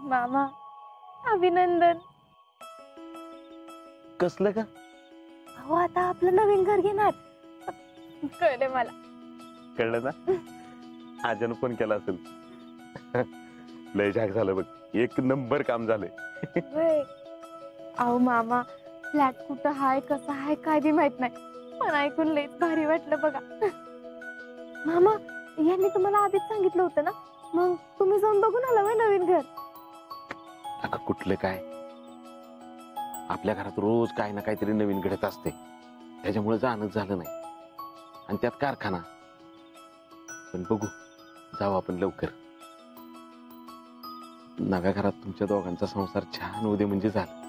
मामा अभिनंदन. कसलं का? अहो आता आपलं नवीन घर घेणार. कळलं मला. कळलं ना? आजन फोन केला असेल. लय झाक झालं बघ, एक नंबर काम झालंय. अहो मामा फ्लॅट कुठं हाय कसा हाय काय बी माहित नाही, पण ऐकून लयच भारी वाटलं बघा. मामा यांनी तुम्हाला आधीच सांगितलं होतं ना, मग तुम्ही जाऊन बघून आला व्हय नवीन घर? अगं कुठलं काय, आपल्या घरात रोज काय ना काहीतरी नवीन घडत असते, त्याच्यामुळे जाणंच झालं नाही. आणि त्यात कारखाना. पण बघू, जाऊ आपण लवकर. नव्या घरात तुमच्या दोघांचा संसार छान होऊ दे म्हणजे झालं.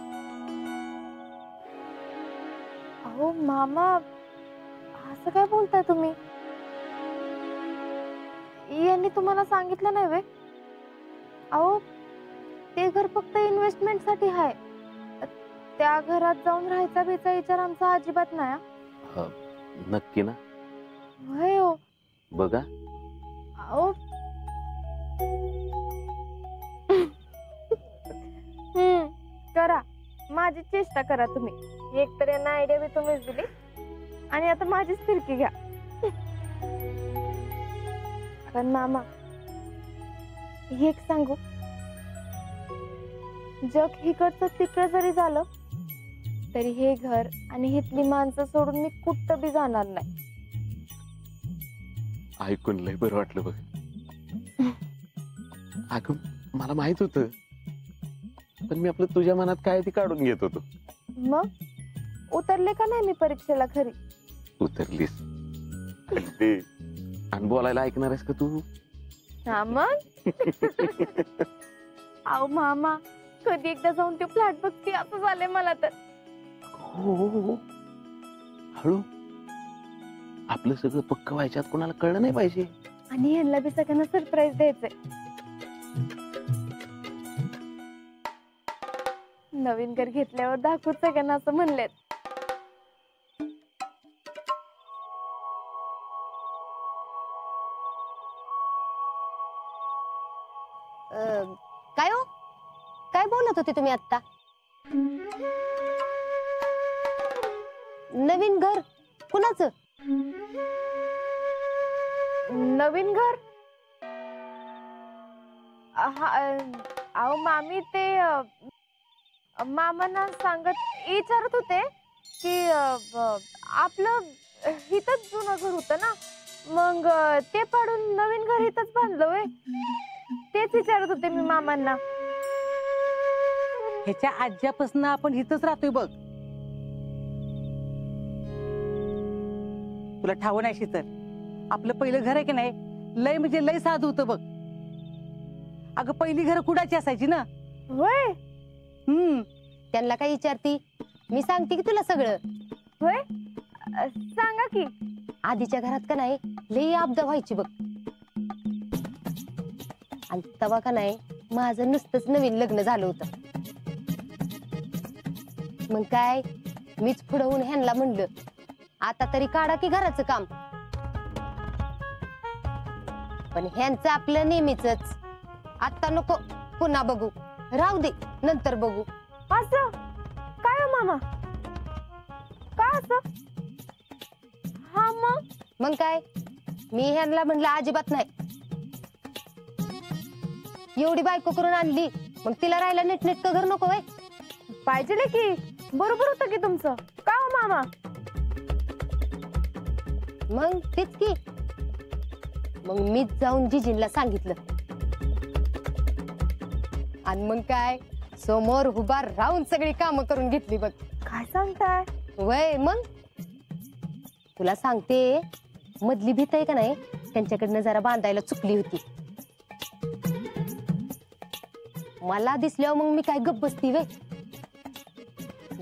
अहो मामा असं काय बोलताय तुम्ही? यांनी तुम्हाला सांगितलं नाही व्हय? अहो ते घर फक्त इन्व्हेस्टमेंट साठी आहे. त्या घरात जाऊन राहायचा बेचा विचार आमचा अजिबात नाही. नक्की ना? होय हो. बघा अहो करा, माझी चेष्टा करा तुम्ही. एक तर यांना आयडिया बी तुम्हीच दिली आणि आता माझीच फिरकी घ्या. पण मामा एक सांगू, जग हिकडचं तिकडं जरी झालं तरी हे घर आणि हितली माणसं सोडून मी कुठं बी जाणार नाही. ऐकून लय बरं वाटलं बघ. अगं मला माहित होत, पण मी आपलं तुझ्या मनात काय ती काढून घेत होतो. मग उतरले का नाही मी परीक्षेला खरी? उतरलीस. आणि बोलायला ऐकणार आहेस का तू? हा मग. अहो मामा कधी एकदा जाऊन ते फ्लॅट बघते असं झालंय मला तर. हो हळू, आपलं सगळं पक्क व्हायच्यात कोणाला कळलं नाही पाहिजे. आणि ह्यांना बी सगळ्यांना सरप्राईज द्यायचंय. नवीन घर घेतल्यावर दाखवू सगळ्यांना असं म्हणलेत. काय हो, काय बोलत होते तुम्ही आता? नवीन घर कुणाचं? नवीन घर? अहो मामी ते मामांना सांगत विचारत होते की आपलं इथंच जुनं घर होतं ना, मग ते पाडून नवीन घर इथंच बांधलं व्हय? तेच विचारत होते मी मामांना. ह्याच्या आज्यापासून आपण इथंच राहतोय बघ. तुला ठाव नाही तर आपलं पहिलं घर आहे की नाही, लय म्हणजे लय साधं होतं बघ. अगं पहिली घर कुणाची असायची ना? होय. त्यांना काय विचारती, मी सांगते की तुला सगळं. होय सांगा की. आधीच्या घरात का नाही लई आपदा व्हायची बघ. आणि तेव्हा का नाही माझं नुसतंच नवीन लग्न झालं होतं. मग काय मीच पुढं होऊन ह्यांना म्हणलं, आता तरी काढा की घराचं काम. पण ह्यांचं आपलं नेहमीच, आता नको पुन्हा बघू, राहू दे नंतर बघू. असं काय हो मामा? काय असं? हा मग काय मी ह्यांना म्हणलं अजिबात नाही. एवढी बायको करून आणली, मग तिला राहायला नीटनेटकं घर नको वय? पाहिजे की. बरोबर होतं की तुमचं. का हो मामा? मग तेच की. मग मीच जाऊन जिजींना सांगितलं, आणि मग काय समोर उभा राहून सगळी कामं करून घेतली बघ. काय सांगताय? वय मग तुला सांगते, मधली भीत आहे का नाही त्यांच्याकडनं जरा बांधायला चुकली होती. मला दिसल्यावर मग मी काय गप्प बसती वे.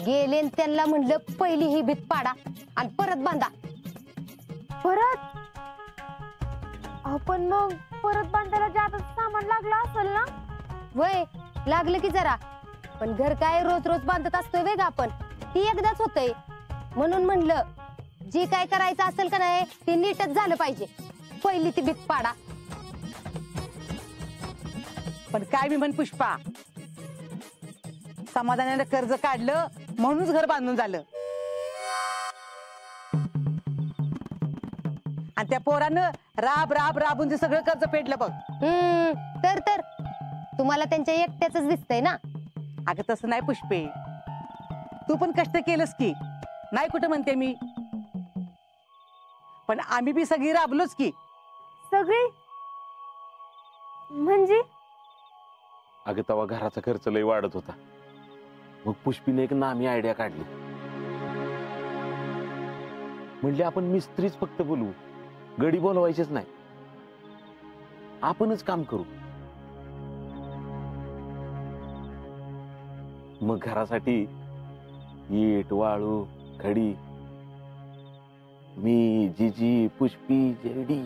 गेले त्यांना म्हणलं पहिली ही भीत पाडा आणि परत बांधा. परत? पण मग परत बांधायला जास्त सामान लागलं असेल ना? वय लागलं की जरा, पण घर काय रोज रोज बांधत असतोय वेग आपण, ती एकदाच होतंय. म्हणून म्हणलं जी काय करायचं असेल का नाही ते नीटच झालं पाहिजे. पहिली ती भीत पाडा. पण काय मी म्हण पुष्पा, समाधानाने कर्ज काढलं म्हणूनच घर बांधून झालं. आणि त्या पोरानं राब राब राबून ते सगळं कर्ज फेडलं बघ. तर तुम्हाला त्यांच्या एकट्याच दिसतंय ना. अगं तसं नाही पुष्पे, तू पण कष्ट केलंस की, नाही कुठं म्हणते मी, पण आम्ही बी सगळी राबलोच की. सगळी म्हणजे? अगं तेव्हा घराचा खर्च लय वाढत होता. मग पुष्पीने एक नामी आयडिया काढली. म्हणले आपण मिस्त्रीच फक्त बोलवू, गडी बोलवायचेच नाही, आपणच काम करू. मग घरासाठी ईट वाळू खडी मी जीजी पुष्पी जेडी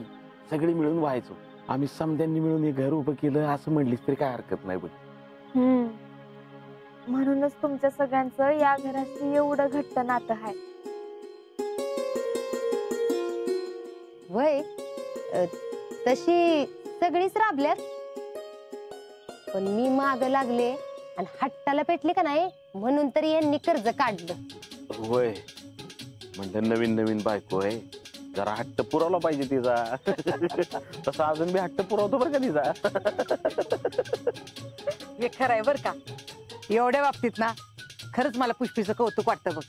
सगळे मिळून व्हायचो. आम्ही समद्यांनी मिळून हे घर उभं केलं असं म्हणलीस तरी काय हरकत नाही बघ. म्हणूनच तुमच्या सगळ्यांचं या घराशी एवढं घट्ट नातं आहे. वय तशी सगळीच राबल्यात, पण मी माग लागले आणि हट्टाला पेटले का नाही, म्हणून तरी यांनी कर्ज काढलं. होय, म्हणजे नवीन नवीन बायको आहे, जरा हट्ट पुरवला पाहिजे तिचा. तसा अजून मी हट्ट पुरवतो बरं का तिचा. हे खरं आहे बरं का, एवढ्या बाबतीत ना खरंच मला पुष्पीचं कौतुक वाटतं बघ.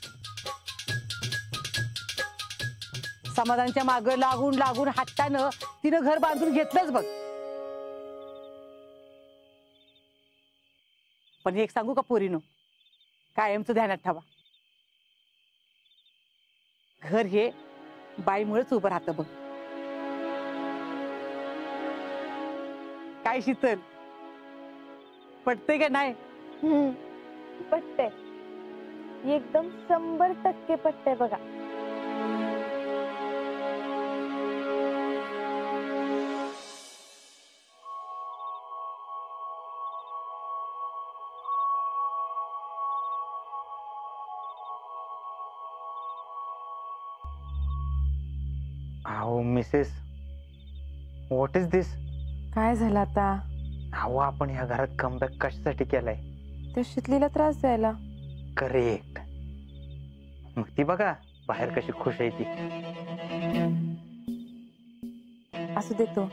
समाधानच्या माग लागून लागून हट्टानं तिनं घर बांधून घेतलंच बघ. पण एक सांगू का पोरीनो, कायमचं ध्यानात ठेवा, घर हे बाईमुळेच उभं राहतं बघ. काय शीतल, पटते का नाही? पटते, एकदम 100% पटते बघा. अहो मिसेस, व्हॉट इज दिस? काय झालं आता? अहो आपण ह्या घरात कमबॅक कशासाठी केलाय? त्या शितलीला त्रास द्यायला. करेक्ट. मग ती बघा बाहेर कशी खुश आहे ती. असू देतो,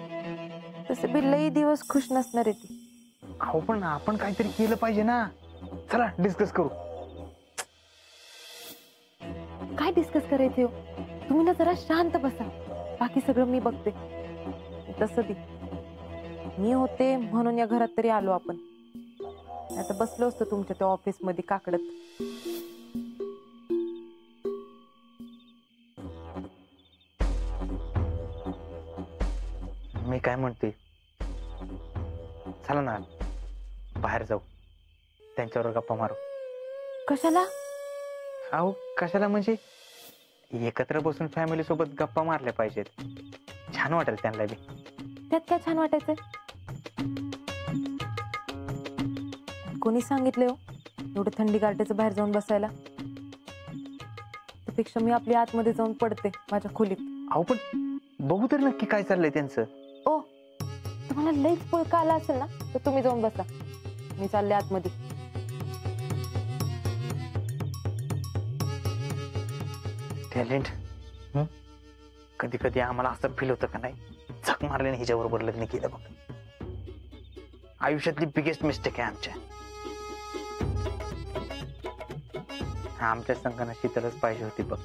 तसे बिल्लही दिवस खुश नसणार आहे ती. अहो पण आपण काहीतरी केलं पाहिजे ना. चला डिस्कस करू. काय डिस्कस करायचे हो? तुम्ही ना जरा शांत बसा, बाकी सगळं मी बघते. तसं बी मी होते म्हणून या घरात तरी आलो आपण, आता बसलो असतो तुमच्या त्या ऑफिस मध्ये काकडत. मी काय म्हणते, चला ना बाहेर जाऊ, त्यांच्यावर गप्पा मारू. कशाला? अहो कशाला म्हणजे एकत्र बसून फॅमिली सोबत गप्पा मारल्या पाहिजेत, छान वाटेल त्यांना बी. त्यात काय छान वाटायचंय? कोणी सांगितले हो एवढं थंडी गारठ्याचं बाहेर जाऊन बसायला? त्यापेक्षा मी आपली आतमध्ये जाऊन पडते माझ्या खोलीत. अहो पण बघू तर नक्की काय चाललंय त्यांचं. ओ, तुम्हाला लईच पुळका आला असेल ना, तर तुम्ही जाऊन बसा, मी चालले आतमध्ये. टॅलेंट, कधी कधी आम्हाला असं फील होतं का नाही, झक मारल्याने हिच्याबरोबर लग्न केलं बघ. आयुष्यातली बिगेस्ट मिस्टेक आहे आमच्या संघाना शीतलच पाहिजे होती बघ.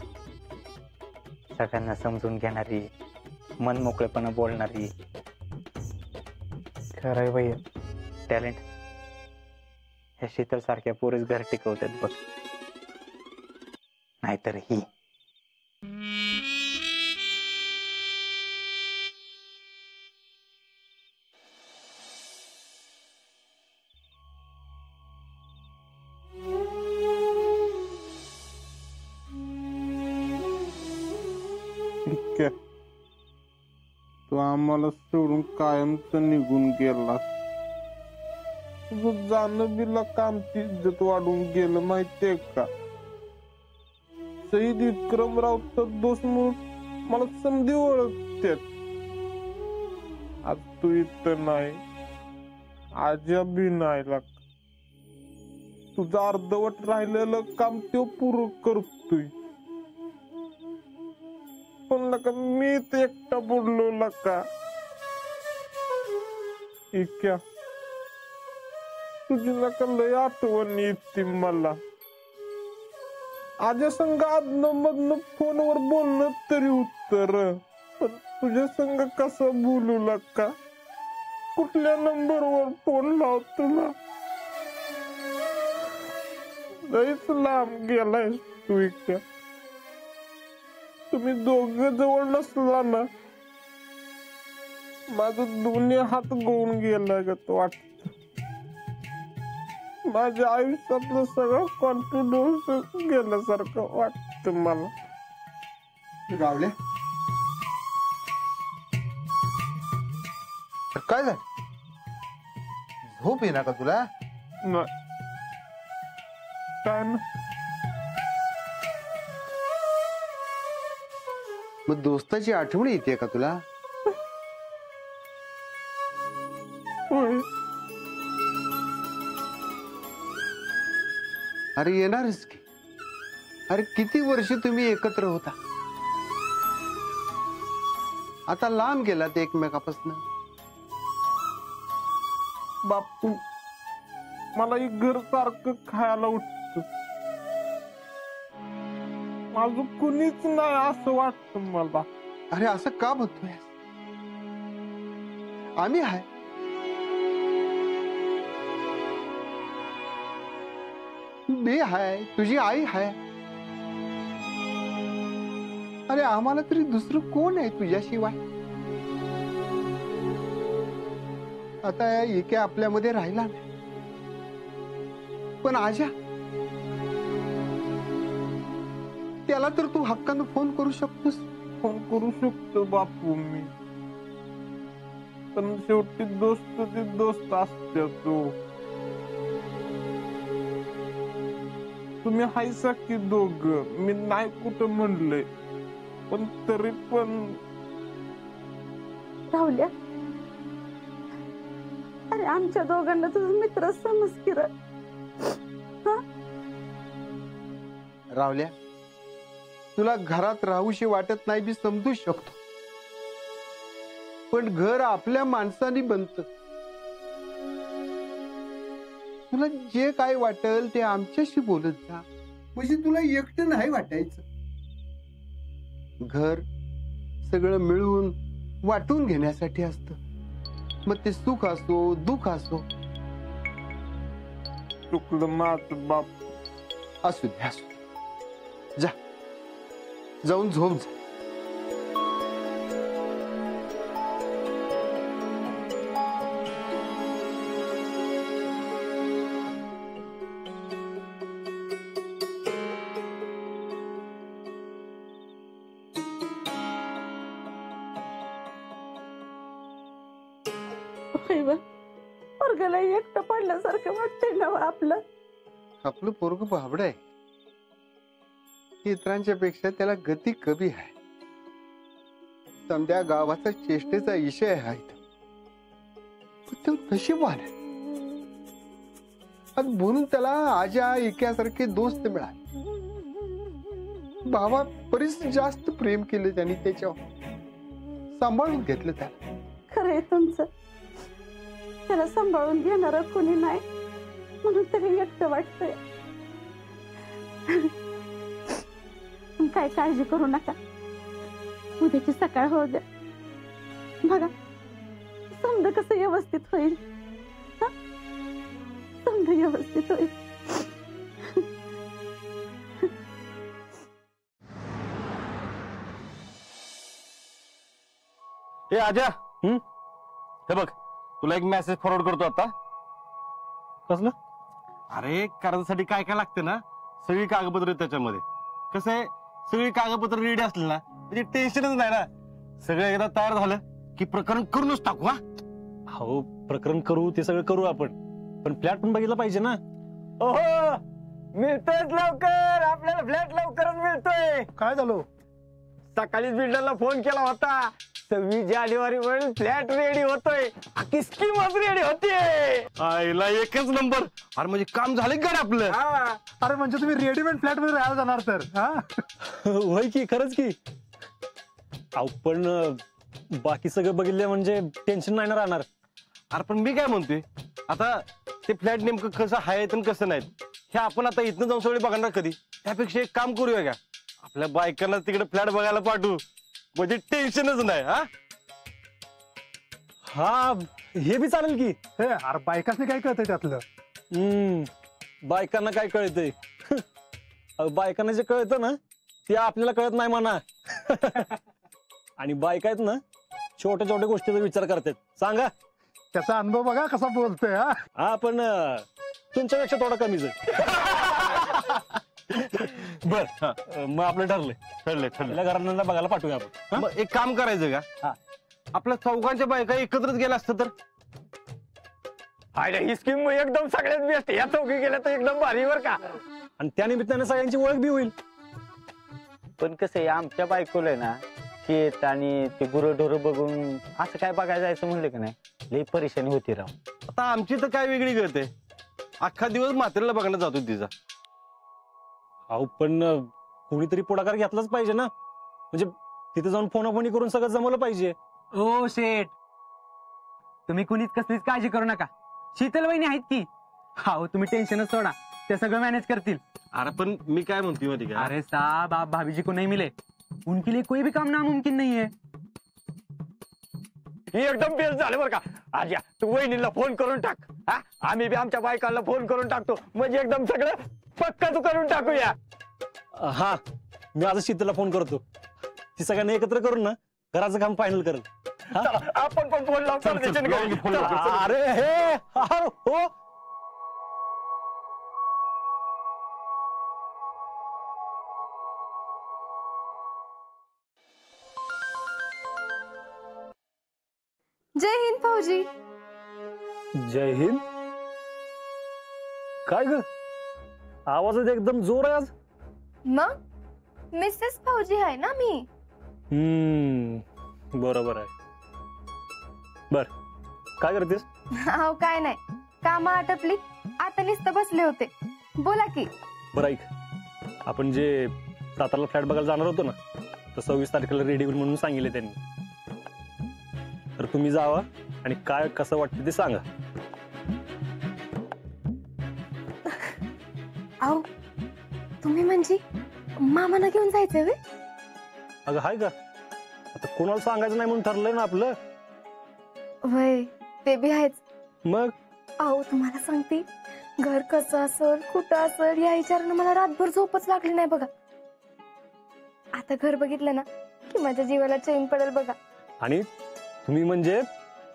सगळ्यांना समजून घेणारी, मन मोकळेपणा बोलणारी. खरंय भैया, टॅलेंट ह्या शीतल सारख्या पोरीस घर टिकवतात बघ, नाहीतर ही. तू आम्हाला सोडून कायमच निघून गेला. तुझं जाणं बिला कामची इज्जत वाढून गेलं माहितीये का? शहीद विक्रमरावचा दोष म्हणून मला समधी ओळखतात. आज तू इथं नाही, आज्या बी नाही लाग. तुझं अर्धवट राहिलेलं काम तो पूर्ण करतोय. पण नका मीच एकटा बोललो नका. इक्या तुझी नका लय आठवण येते मला. आज्या संग आदनं मधनं फोनवर बोलणं तरी उत्तर, पण तुझ्या संग कसं बोलू नका. कुठल्या नंबरवर फोन लाव तुला. लयच लांब गेलाय तू इतक्या. तुम्ही दोघं जवळ नसला ना माझं दोन्ही हात गोवून गेला ग तो वाटत. माझ्या आयुष्यातलं सगळं कॉन्फिडन्स गेल्यासारखं वाटत मला. रावले काय झालं? झोप येणार का तुला? नाही काय ना. मग दोस्ताची आठवण येते का तुला? होय. अरे येणारच की. अरे किती वर्ष तुम्ही एकत्र होता, आता लांब गेलात एकमेकापासून. बापू मला एक घर सारखं खायला उठत. माझं कुणीच नाही असं वाटत मला. अरे असं का म्हणतोय? आम्ही आहे. मी आहे, तुझी आई आहे. अरे आम्हाला तरी दुसरं कोण आहे तुझ्याशिवाय? आता एके आपल्यामध्ये राहिला नाही, पण आजा त्याला तर तू हक्कानं फोन करू शकतोस. फोन करू शकतो बापू मी, पण शेवटी दोस्त ते दोस्त असते. तुम्ही हायसा की दोघ, मी नाही कुठं म्हणलंय, पण तरी पण राहुल्या, अरे आमच्या दोघांना तुझा मित्र समज की रे. रावल्या, तुला घरात राहूशी वाटत नाही मी समजू शकतो, पण घर आपल्या माणसाने बनत. तुला जे काय वाटेल ते आमच्याशी बोलत जा, म्हणजे तुला एकटं नाही वाटायचं. घर सगळं मिळून वाटून घेण्यासाठी असतं, मग ते सुख असो दुःख असो. चुकलं माझं बाप. असू दे असू दे, जा जाऊन झोप जा. पोरगाला एकटं पडल्यासारखं वाटतंय ना आपलं. आपलं पोरग बाबड आहे, इतरांच्या पेक्षा त्याला गती कमी आहे. समध्या गावाचा चेष्टेचा विषय आहे. तो नशीबवान आहे, आणि म्हणून त्याला आजा एकासारखे दोस्त मिळाले. बाबा बरीच जास्त प्रेम केलं त्यांनी त्याच्यावर, सांभाळून घेतलं त्याला. खरंय तुमचं, त्याला सांभाळून घेणार कोणी नाही म्हणून तरी एकटं वाटतंय. काय काळजी करू नका, उद्याची सकाळ होऊ द्या. बघा समजा कसं व्यवस्थित होईल. समजा व्यवस्थित होईल. हे आजा, हे बघ तुला एक मेसेज फॉरवर्ड करतो आता. कसलं? अरे कर्जासाठी काय काय लागते ना, सगळी कागदपत्र आहेत त्याच्यामध्ये. कसं आहे, सगळी कागदपत्र रेडी असली ना म्हणजे टेन्शनच नाही ना. सगळं एकदा तयार झालं की प्रकरण करूनच टाकू. हो प्रकरण करू, ते सगळं करू आपण, पण फ्लॅट पण बघितला पाहिजे ना. ओहो मिळतोय लवकर, आपल्याला फ्लॅट लवकरच मिळतोय. काय झालं? सकाळीच बिल्डरला फोन केला होता, 26 जानेवारी पर्यंत फ्लॅट रेडी होतोय, अख्खी स्कीमच रेडी होतीये. आईला एकच नंबर. अरे म्हणजे काम झालं का रे आपलं? अरे म्हणजे तुम्ही रेडीमेड फ्लॅट मध्ये राहायला जाणार तर? होय की, खरंच की. अहो पण बाकी सगळं बघितलं म्हणजे टेन्शन नाही ना राहणार. अरे पण मी काय म्हणतोय, आता ते फ्लॅट नेमकं कसं आहे आणि कसं नाही हे आपण आता इथनं जाऊन सगळे बघणार कधी. त्यापेक्षा एक काम करूया का, आपल्या बायकांना तिकडे फ्लॅट बघायला पाठवू, म्हणजे टेन्शनच नाही. हा हे बी चालेल की. अरे बायकांनी काय कळतंय त्यातलं? बायकांना काय कळतंय? बायकांना जे कळतं ना ते आपल्याला कळत नाही म्हणा. आणि बायका आहेत ना छोट्या छोट्या गोष्टीचा विचार करतात. सांगा, त्याचा अनुभव बघा कसा बोलतोय. हा पण तुमच्यापेक्षा थोडा कमीच आहे. बर मग आपलं ठरलंय घरांना बघायला पाठवूया आपण. मग एक काम करायचं का, आपल्या चौघांच्या बायका एकत्रच गेल्या असतं तर? ही स्कीम एकदम सगळ्यात बेस्ट. या चौकी गेल्या तर एकदम भारी बर का. आणि त्या निमित्ताने सगळ्यांची ओळख बी होईल. पण कसं आहे, आमच्या बायकोला आहे ना शेत आणि ते गुरंढोरं बघून असं काय बघायला जायचं म्हणलं की नाही लई परेशानी होती राव. आता आमची तर काय वेगळी गत आहे, अख्खा दिवस म्हातारीला बघण्यात जातो तिचा. अहो पण कोणीतरी पुढाकार घेतलाच पाहिजे ना, म्हणजे तिथे जाऊन फोनाफोनी करून सगळं जमवलं पाहिजे. ओ शेठ, तुम्ही कुणीच कसलीच काळजी करू नका. शीतल वहिनी आहेत की. हो तुम्ही टेन्शनच सोडा, ते सगळं मॅनेज करतील. अरे पण मी काय म्हणतोय माहिती का, अरे साहब आप भाभी जी को नहीं मिले, उनके लिए कोई भी काम नामुमकिन नहीं है. एकदम बेस्ट झालं बरं का. आज्या तू वहिनीला फोन करून टाक. आम्ही बी आमच्या बायकांना फोन करून टाकतो, म्हणजे एकदम सगळं पक्का तू करून टाकूया. हा मी आज शीतलला फोन करतो, ती सगळ्यांना एकत्र करून ना घराचं काम फायनल करेल. आपण पण फोन लावतो. अरे हे हो जय हिंद फौजी. जय हिंद. काय ग आवाजात एकदम जोर आहे आज. मग मिसेस फौजी आहे ना मी. बरोबर आहे. बर काय करतेस? अहो काय नाही, काम आटपली, आता नुसतं बसले होते. बोला की. बरं ऐक, आपण जे सातारला फ्लॅट बघायला जाणार होतो ना, तर 26 तारखेला रेडी होईल म्हणून सांगितले त्यांनी. तर तुम्ही जावा आणि काय कसं वाटतं ते सांगा. अहो तुम्ही म्हणजे मामाला घेऊन जायचंय वे? अगं हाय का, आता कोणाला सांगायचं नाही म्हणून ठरलंय ना आपलं. वय ते बी आहेच. मग अहो तुम्हाला सांगते, घर कसं असेल कुठं असेल या विचारानं मला रातभर झोपच लागली नाही बघा. आता घर बघितलं ना की माझ्या जीवाला चैन पडेल बघा. आणि तुम्ही म्हणजे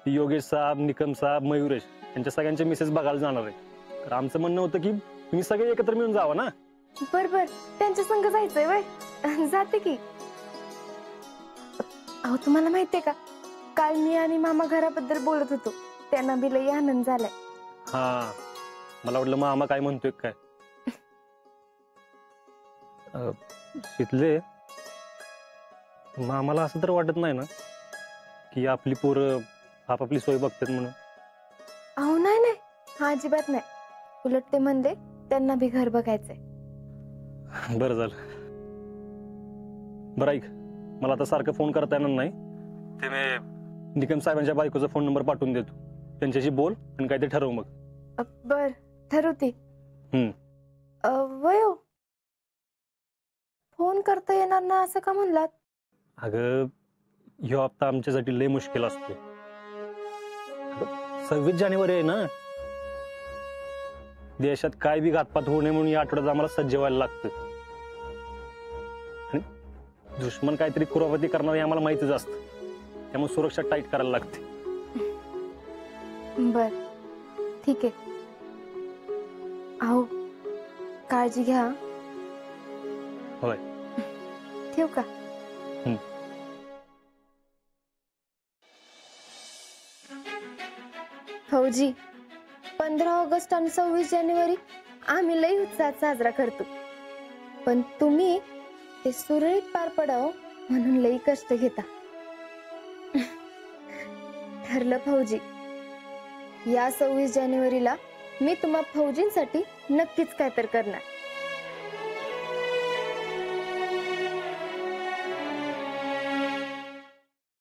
योगेश साहेब, निकम साहेब, मयुरेश यांच्या सगळ्यांचे मिसेस बघायला जाणार आहे. तर आमचं म्हणणं होतं की तुम्ही सगळे एकत्र मिळून जावा ना. बर बर त्यांच्या संग जायचंय वय, जाते की. अहो तुम्हाला माहितीये का, काल मी आणि मामा घराबद्दल बोलत होतो, त्यांना बी लई आनंद झालाय. हा मला वाटलं मामा काय म्हणतोय काय. तिथले मामाला असं तर वाटत नाही ना की आपली पोरं आपापली सोय बघतात म्हणून. अहो नाही नाही, हा अजिबात नाही. उलट ते म्हणले त्यांना बी घर बघायचंय. बरं झालं. बरं ऐक, मला आता सारखं फोन करता येणार नाही, ते मी निकम साहेबांच्या बायकोचा फोन नंबर पाठवून देतो, त्यांच्याशी बोल आणि काय ते ठरव. मग बर ठरवते. वयो फोन करता येणार ना असं का म्हणलात? अगं ह्यो हप्ता आमच्यासाठी लय मुश्किल असतो. 26 जानेवारी आहे ना, देशात काय बी घातपात होऊ नये म्हणून या आठवड्यात आम्हाला सज्ज व्हायला लागतं. आणि दुश्मन काहीतरी कुरापती करणार हे आम्हाला माहितीच असतं, त्यामुळे सुरक्षा टाईट करायला लागते. बर ठीक आहे. अहो काळजी घ्या. होय ठेवू का? फौजी 15 ऑगस्ट आणि 26 जानेवारी आम्ही लई उत्साहात साजरा करतो, पण तुम्ही ते सुरळीत पार पडावं म्हणून लई कष्ट घेता. ठरलं फौजी. या 26 जानेवारीला मी तुम्हा फौजींसाठी नक्कीच काय तर करणार.